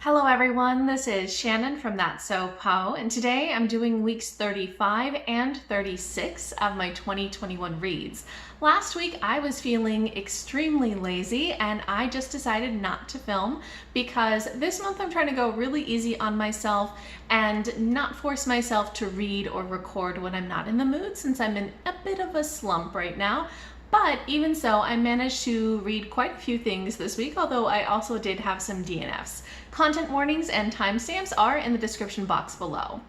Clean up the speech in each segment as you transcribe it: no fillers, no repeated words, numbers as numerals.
Hello everyone, this is Shannon from That's So Po, and today I'm doing weeks 35 and 36 of my 2021 reads. Last week I was feeling extremely lazy and I just decided not to film because this month I'm trying to go really easy on myself and not force myself to read or record when I'm not in the mood, since I'm in a bit of a slump right now. But even so, I managed to read quite a few things this week, although I also did have some DNFs. Content warnings and timestamps are in the description box below.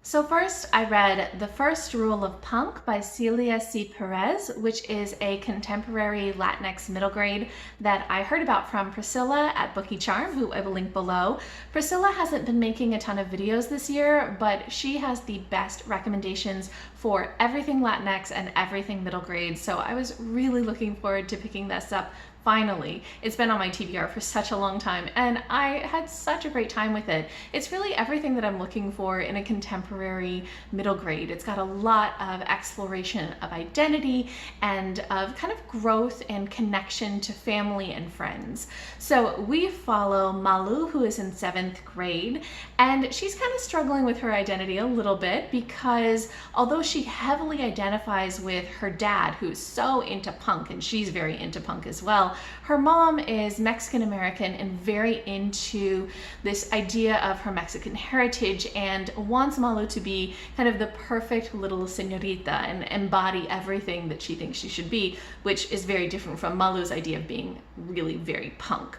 So first, I read The First Rule of Punk by Celia C. Pérez, which is a contemporary Latinx middle grade that I heard about from Priscilla at Bookie Charm, who I will link below. Priscilla hasn't been making a ton of videos this year, but she has the best recommendations for everything Latinx and everything middle grade, so I was really looking forward to picking this up. Finally, it's been on my TBR for such a long time and I had such a great time with it. It's really everything that I'm looking for in a contemporary middle grade. It's got a lot of exploration of identity and of kind of growth and connection to family and friends. So we follow Malu, who is in 7th grade, and she's kind of struggling with her identity a little bit because although she heavily identifies with her dad, who's so into punk, and she's very into punk as well, her mom is Mexican American and very into this idea of her Mexican heritage and wants Malu to be kind of the perfect little señorita and embody everything that she thinks she should be, which is very different from Malu's idea of being really very punk.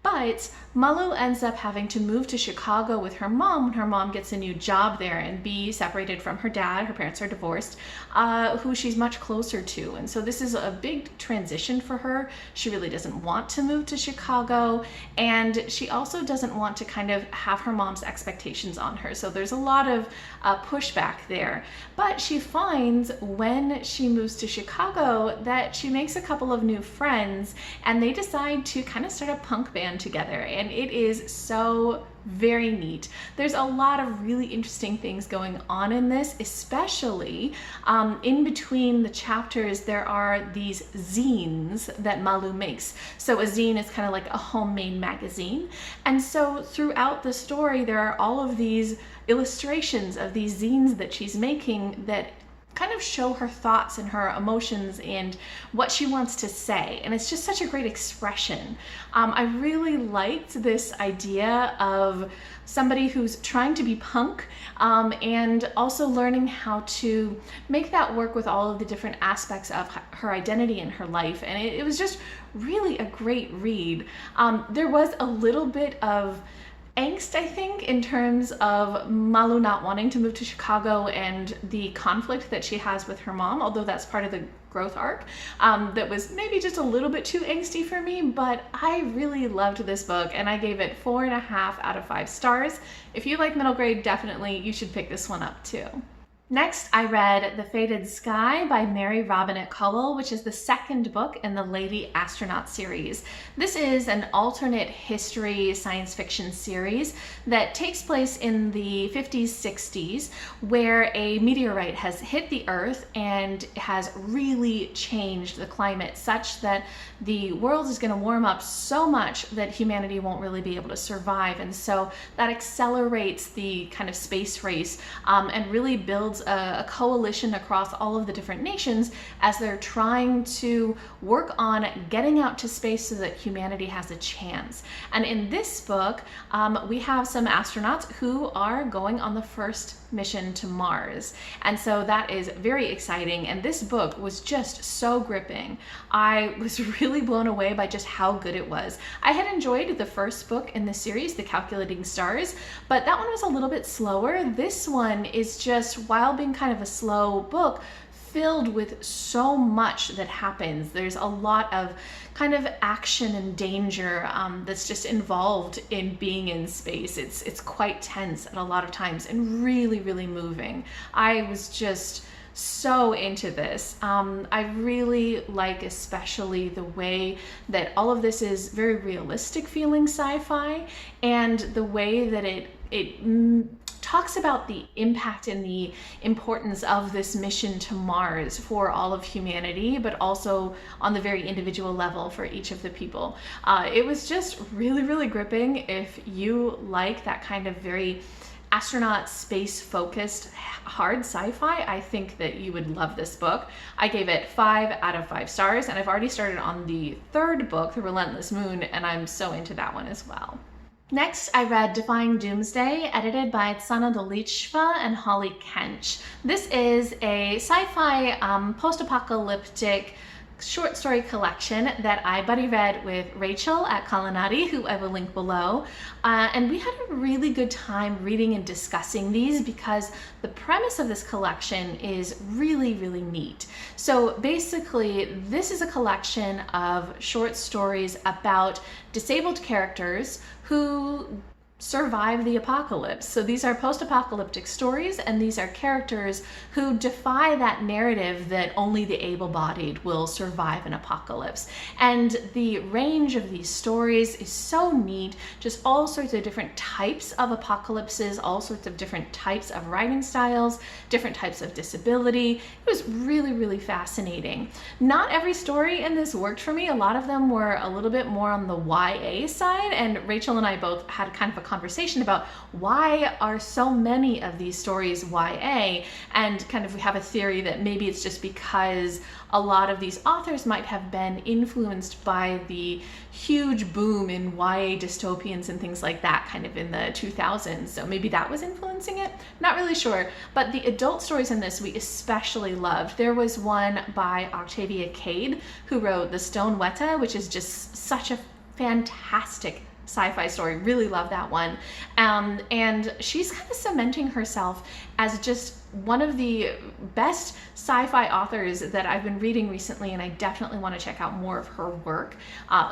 But Malu ends up having to move to Chicago with her mom when her mom gets a new job there and be separated from her dad. Her parents are divorced, who she's much closer to. And so this is a big transition for her. She really doesn't want to move to Chicago, and she also doesn't want to kind of have her mom's expectations on her. So there's a lot of pushback there. But she finds when she moves to Chicago that she makes a couple of new friends and they decide to kind of start a punk band together, and it is so very neat. There's a lot of really interesting things going on in this, especially in between the chapters there are these zines that Malu makes. So a zine is kind of like a homemade magazine, and so throughout the story there are all of these illustrations of these zines that she's making that kind of show her thoughts and her emotions and what she wants to say, and it's just such a great expression. I really liked this idea of somebody who's trying to be punk and also learning how to make that work with all of the different aspects of her identity in her life, and it was just really a great read. There was a little bit of angst, I think, in terms of Malu not wanting to move to Chicago and the conflict that she has with her mom, although that's part of the growth arc. That was maybe just a little bit too angsty for me, but I really loved this book and I gave it 4.5 out of 5 stars. If you like middle grade, definitely you should pick this one up too. Next, I read The Fated Sky by Mary Robinette Kowal, which is the second book in the Lady Astronaut series. This is an alternate history science fiction series that takes place in the 50s, 60s, where a meteorite has hit the Earth and has really changed the climate such that the world is going to warm up so much that humanity won't really be able to survive. And so that accelerates the kind of space race and really builds a coalition across all of the different nations as they're trying to work on getting out to space so that humanity has a chance. And in this book, we have some astronauts who are going on the first mission to Mars. And so that is very exciting. And this book was just so gripping. I was really blown away by just how good it was. I had enjoyed the first book in the series, The Calculating Stars, but that one was a little bit slower. This one is just, while being kind of a slow book, filled with so much that happens. There's a lot of kind of action and danger that's just involved in being in space. It's quite tense at a lot of times and really, really moving. I was just so into this. I really like especially the way that all of this is very realistic feeling sci-fi, and the way that it talks about the impact and the importance of this mission to Mars for all of humanity, but also on the very individual level for each of the people. It was just really, really gripping. If you like that kind of very astronaut space focused hard sci-fi, I think that you would love this book. I gave it 5 out of 5 stars, and I've already started on the 3rd book, The Relentless Moon, and I'm so into that one as well. Next, I read Defying Doomsday, edited by Tsana Dolichva and Holly Kench. This is a sci-fi post-apocalyptic short story collection that I buddy read with Rachel at Kalanadi, who I will link below. And we had a really good time reading and discussing these because the premise of this collection is really, really neat. So basically, this is a collection of short stories about disabled characters who survive the apocalypse. So these are post-apocalyptic stories, and these are characters who defy that narrative that only the able-bodied will survive an apocalypse. And the range of these stories is so neat, just all sorts of different types of apocalypses, all sorts of different types of writing styles, different types of disability. It was really, really fascinating. Not every story in this worked for me. A lot of them were a little bit more on the YA side, and Rachel and I both had kind of a conversation about why are so many of these stories YA, and kind of we have a theory that maybe it's just because a lot of these authors might have been influenced by the huge boom in YA dystopians and things like that kind of in the 2000s, so maybe that was influencing it. Not really sure, but the adult stories in this we especially loved. There was one by Octavia Cade, who wrote The Stone Wētā, which is just such a fantastic sci-fi story. Really love that one. And she's kind of cementing herself as just one of the best sci-fi authors that I've been reading recently, and I definitely want to check out more of her work.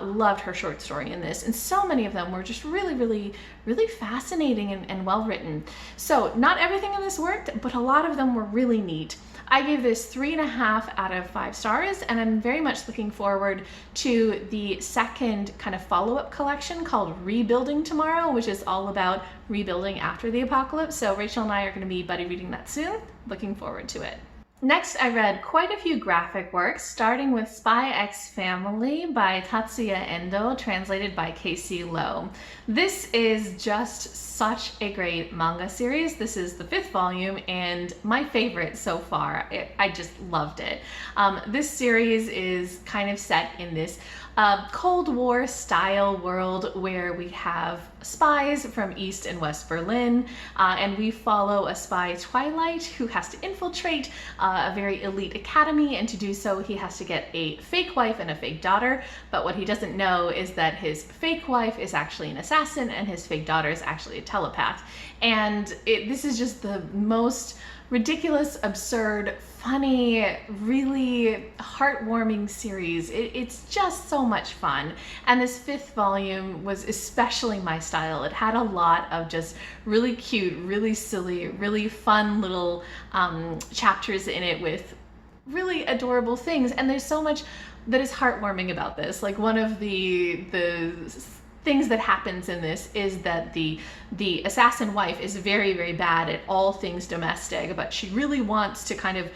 Loved her short story in this, and so many of them were just really, really, really fascinating and well written. So not everything in this worked, but a lot of them were really neat. I gave this 3.5 out of 5 stars, and I'm very much looking forward to the second kind of follow-up collection called Rebuilding Tomorrow, which is all about rebuilding after the apocalypse. So Rachel and I are going to be buddy reading that soon. Looking forward to it. Next, I read quite a few graphic works, starting with Spy X Family by Tatsuya Endo, translated by Casey Lowe. This is just such a great manga series. This is the 5th volume and my favorite so far. I just loved it. This series is kind of set in this Cold War style world where we have spies from East and West Berlin, and we follow a spy, Twilight, who has to infiltrate a very elite academy, and to do so he has to get a fake wife and a fake daughter. But what he doesn't know is that his fake wife is actually an assassin and his fake daughter is actually a telepath. And this is just the most ridiculous, absurd, funny, really heartwarming series. It's just so much fun. And this 5th volume was especially my style. It had a lot of just really cute, really silly, really fun little chapters in it with really adorable things. And there's so much that is heartwarming about this. Like, one of the things that happens in this is that the assassin wife is very, very bad at all things domestic, but she really wants to kind of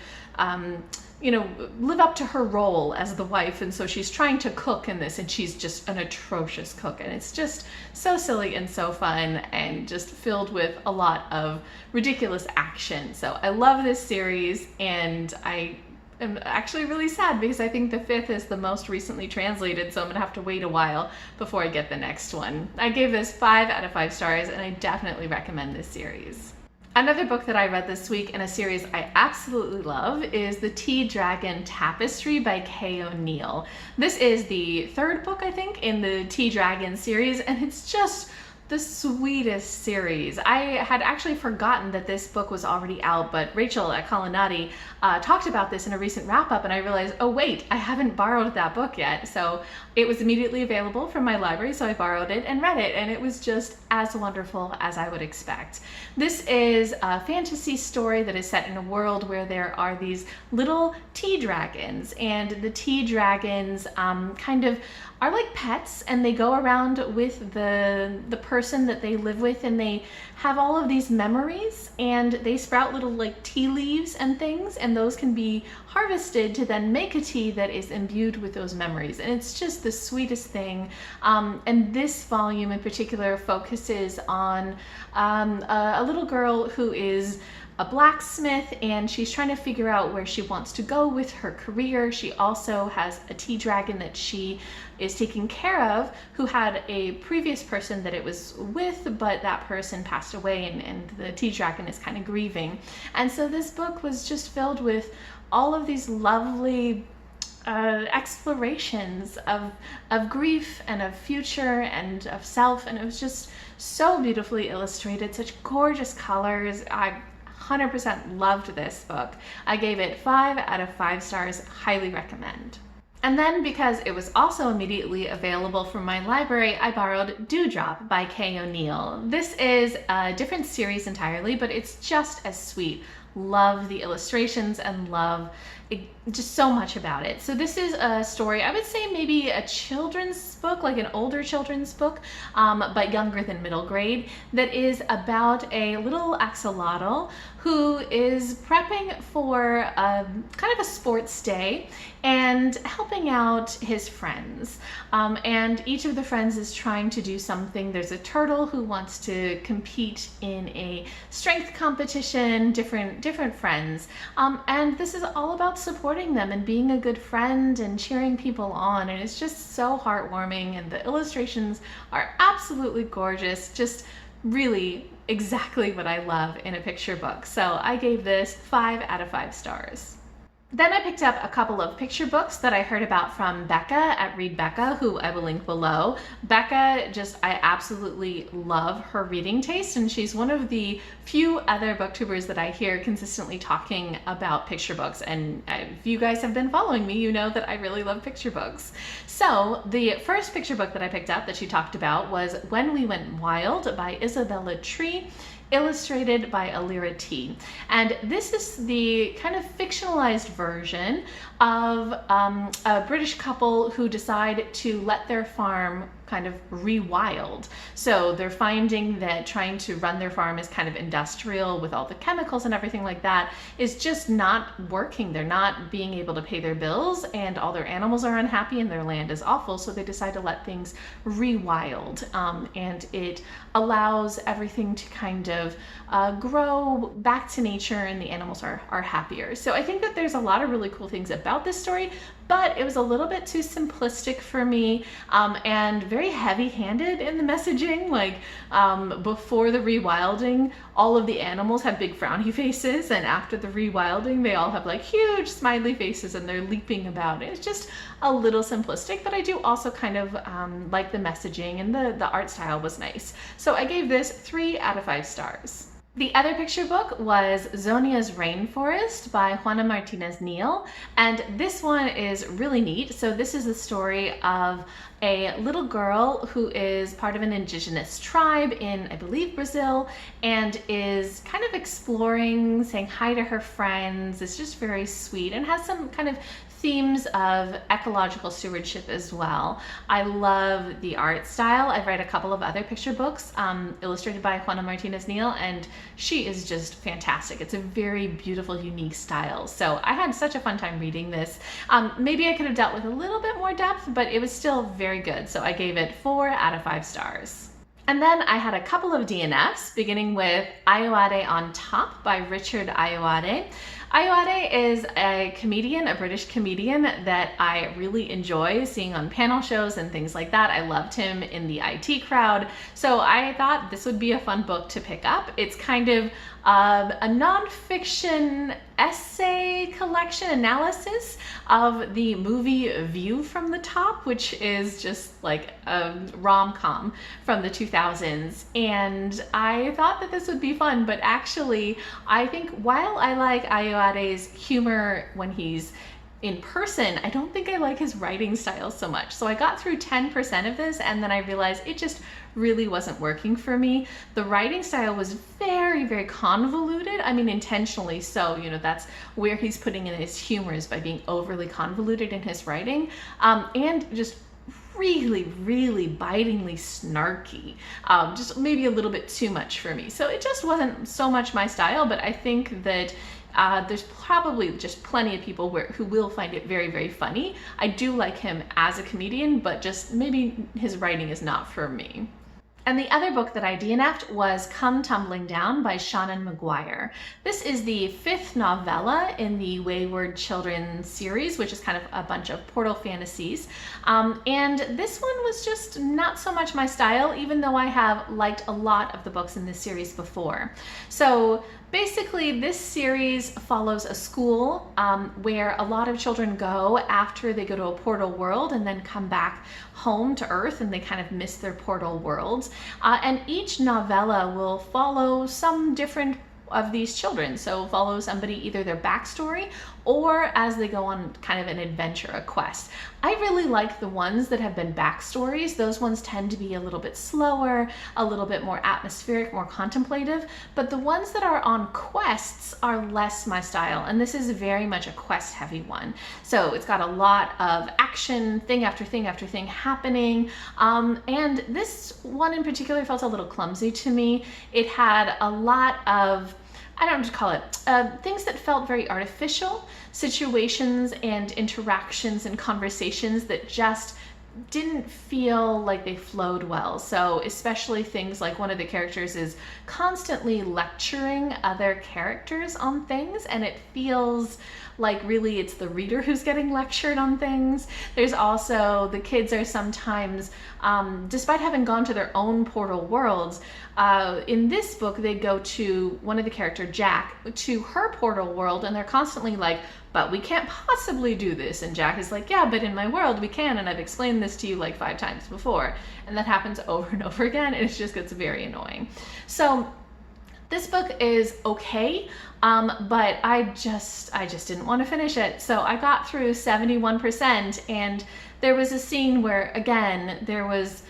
live up to her role as the wife, and so she's trying to cook in this, and she's just an atrocious cook, and it's just so silly and so fun and just filled with a lot of ridiculous action. So I love this series, and I'm actually really sad because I think the 5th is the most recently translated, so I'm gonna have to wait a while before I get the next one. I gave this 5 out of 5 stars, and I definitely recommend this series. Another book that I read this week in a series I absolutely love is the Tea Dragon Tapestry by Kay O'Neill. This is the 3rd book, I think, in the Tea Dragon series, and it's just the sweetest series. I had actually forgotten that this book was already out, but Rachel at Kalanadi talked about this in a recent wrap-up, and I realized, oh wait, I haven't borrowed that book yet. So it was immediately available from my library, so I borrowed it and read it, and it was just as wonderful as I would expect. This is a fantasy story that is set in a world where there are these little tea dragons, and the tea dragons kind of are like pets, and they go around with the person that they live with, and they have all of these memories, and they sprout little like tea leaves and things, and those can be harvested to then make a tea that is imbued with those memories. And it's just the sweetest thing. And this volume in particular focuses on a little girl who is a blacksmith, and she's trying to figure out where she wants to go with her career. She also has a tea dragon that she is taking care of, who had a previous person that it was with, but that person passed away, and the tea dragon is kind of grieving. And so this book was just filled with all of these lovely explorations of grief and of future and of self, and it was just so beautifully illustrated, such gorgeous colors. I 100% loved this book. I gave it 5 out of 5 stars, highly recommend. And then, because it was also immediately available from my library, I borrowed Dewdrop by Kay O'Neill. This is a different series entirely, but it's just as sweet. Love the illustrations and love just so much about it. So this is a story, I would say maybe a children's book, like an older children's book, but younger than middle grade, that is about a little axolotl who is prepping for kind of a sports day and helping out his friends. And each of the friends is trying to do something. There's a turtle who wants to compete in a strength competition, different friends. And this is all about supporting them and being a good friend and cheering people on. And it's just so heartwarming, and the illustrations are absolutely gorgeous. Just really exactly what I love in a picture book. So I gave this 5 out of 5 stars. Then I picked up a couple of picture books that I heard about from Becca at Read Becca, who I will link below. Becca, I absolutely love her reading taste, and she's one of the few other booktubers that I hear consistently talking about picture books. And if you guys have been following me, you know that I really love picture books. So the first picture book that I picked up that she talked about was When We Went Wild by Isabella Tree, illustrated by Alira T. And this is the kind of fictionalized version of a British couple who decide to let their farm kind of rewild. So they're finding that trying to run their farm is kind of industrial with all the chemicals and everything like that is just not working. They're not being able to pay their bills, and all their animals are unhappy, and their land is awful. So they decide to let things rewild, and it allows everything to kind of grow back to nature, and the animals are happier. So I think that there's a lot of really cool things about this story, but it was a little bit too simplistic for me, and very heavy-handed in the messaging. Like before the rewilding, all of the animals have big frowny faces, and after the rewilding, they all have like huge smiley faces, and they're leaping about. It's just a little simplistic, but I do also kind of like the messaging, and the art style was nice. So I gave this 3 out of 5 stars. The other picture book was Zonia's Rainforest by Juana Martinez Neal, and this one is really neat. So this is the story of a little girl who is part of an indigenous tribe in, I believe, Brazil, and is kind of exploring, saying hi to her friends. It's just very sweet and has some kind of themes of ecological stewardship as well. I love the art style. I've read a couple of other picture books illustrated by Juana Martinez Neal, and she is just fantastic. It's a very beautiful, unique style. So I had such a fun time reading this. Maybe I could have dealt with a little bit more depth, but it was still very good. So I gave it 4 out of 5 stars. And then I had a couple of DNFs, beginning with Ayoade on Top by Richard Ayoade. Ayoade is a comedian, a British comedian that I really enjoy seeing on panel shows and things like that. I loved him in the IT crowd, so I thought this would be a fun book to pick up. It's kind of a nonfiction essay collection analysis of the movie View from the Top, which is just like a rom-com from the 2000s. And I thought that this would be fun, but actually I think while I like Ayoade's humor when he's in person, I don't think I like his writing style so much. So I got through 10% of this, and then I realized it just really wasn't working for me. The writing style was very, very convoluted. I mean, intentionally so. You know, that's where he's putting in his humor, is by being overly convoluted in his writing, and just really bitingly snarky, just maybe a little bit too much for me. So it just wasn't so much my style, but I think that there's probably just plenty of people who will find it very funny. I do like him as a comedian, but just maybe his writing is not for me. And the other book that I DNF'd was Come Tumbling Down by Seanan McGuire. This is the 5th novella in the Wayward Children series, which is kind of a bunch of portal fantasies. And this one was just not so much my style, even though I have liked a lot of the books in this series before. So basically, this series follows a school where a lot of children go after they go to a portal world and then come back home to Earth, and they kind of miss their portal worlds. And each novella will follow some different of these children. So follow somebody, either their backstory or as they go on kind of an adventure, a quest. I really like the ones that have been backstories. Those ones tend to be a little bit slower, a little bit more atmospheric, more contemplative, but the ones that are on quests are less my style, and this is very much a quest heavy one. So it's got a lot of action, thing after thing after thing happening, and this one in particular felt a little clumsy to me. It had a lot of, I don't know what to call it, things that felt very artificial, situations and interactions and conversations that just didn't feel like they flowed well. So especially things like one of the characters is constantly lecturing other characters on things, and it feels like really it's the reader who's getting lectured on things. There's also, the kids are sometimes, despite having gone to their own portal worlds, in this book they go to one of the characters, Jack, to her portal world, and they're constantly like, but we can't possibly do this. And Jack is like, yeah, but in my world we can, and I've explained this to you like 5 times before. And that happens over and over again, and it just gets very annoying. So this book is okay, but I just didn't want to finish it. So I got through 71%, and there was a scene where, again, there was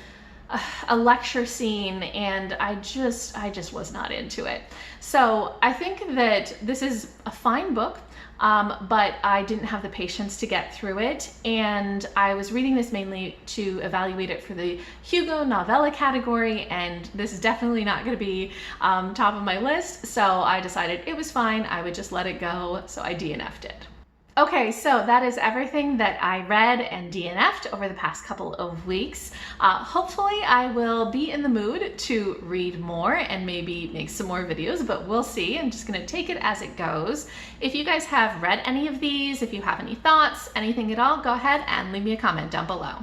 a lecture scene, and I just was not into it. So I think that this is a fine book, but I didn't have the patience to get through it, and I was reading this mainly to evaluate it for the Hugo novella category, and this is definitely not going to be top of my list, so I decided it was fine, I would just let it go, so I DNF'd it. Okay, so that is everything that I read and DNF'd over the past couple of weeks. Hopefully I will be in the mood to read more and maybe make some more videos, but we'll see. I'm just gonna take it as it goes. If you guys have read any of these, if you have any thoughts, anything at all, go ahead and leave me a comment down below.